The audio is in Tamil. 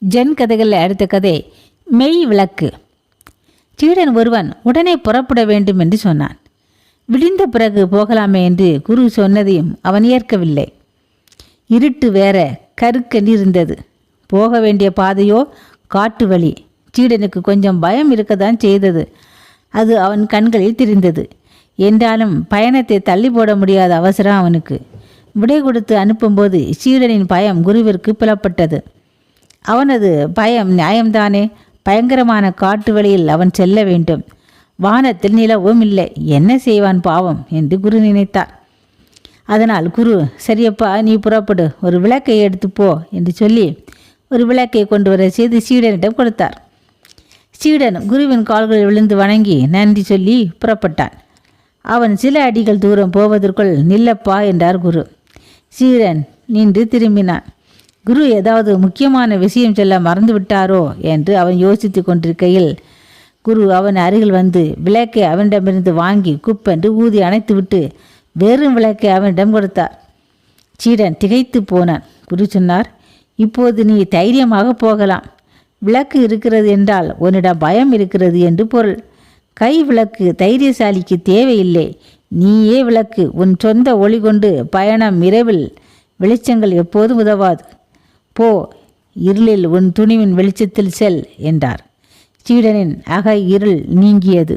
ஜென் கதைகளில் அடுத்த கதை மெய் விளக்கு. சீடன் ஒருவன் உடனே புறப்பட வேண்டும் என்று சொன்னான். விடிந்த பிறகு போகலாமே என்று குரு சொன்னதையும் அவன் ஏற்கவில்லை. இருட்டு வேற கருக்கென்று இருந்தது. போக வேண்டிய பாதையோ காட்டு வழி. சீடனுக்கு கொஞ்சம் பயம் இருக்கத்தான் செய்தது. அது அவன் கண்களில் தெரிந்தது. என்றாலும் பயணத்தை தள்ளி போட முடியாத அவசரம் அவனுக்கு. விடை கொடுத்து அனுப்பும்போது சீடனின் பயம் குருவிற்கு புலப்பட்டது. அவனது பயம் நியாயம்தானே. பயங்கரமான காட்டு வழியில் அவன் செல்ல வேண்டும். வானத்தில் நிலவும் இல்லை. என்ன செய்வான் பாவம் என்று குரு நினைத்தார். அதனால் குரு, சரியப்பா, நீ புறப்படு, ஒரு விளக்கை எடுத்து போ என்று சொல்லி ஒரு விளக்கை கொண்டு வர செய்து சீடனிடம் கொடுத்தார். சீடன் குருவின் கால்களில் விழுந்து வணங்கி நன்றி சொல்லி புறப்பட்டான். அவன் சில அடிகள் தூரம் போவதற்குள் நில்லப்பா என்றார் குரு. சீடன் நின்று திரும்பினான். குரு ஏதாவது முக்கியமான விஷயம் சொல்ல மறந்து விட்டாரோ என்று அவன் யோசித்து கொண்டிருக்கையில் குரு அவன் அருகில் வந்து விளக்கை அவனிடமிருந்து வாங்கி குப்பென்று ஊதி அணைத்து விட்டு வெறும் விளக்கை அவனிடம் கொடுத்தார். சீடன் திகைத்து போனான். குரு சொன்னார், இப்போது நீ தைரியமாக போகலாம். விளக்கு இருக்கிறது என்றால் உன்னிடம் பயம் இருக்கிறது என்று பொருள். கை விளக்கு தைரியசாலிக்கு தேவையில்லை. நீயே விளக்கு. உன் சொந்த ஒளி கொண்டு பயணம். இரவில் வெளிச்சங்கள் எப்போதும் உதவாது. போ, இருளில் உன் துணிவின் வெளிச்சத்தில் செல் என்றார். சீடனின் அக இருள் நீங்கியது.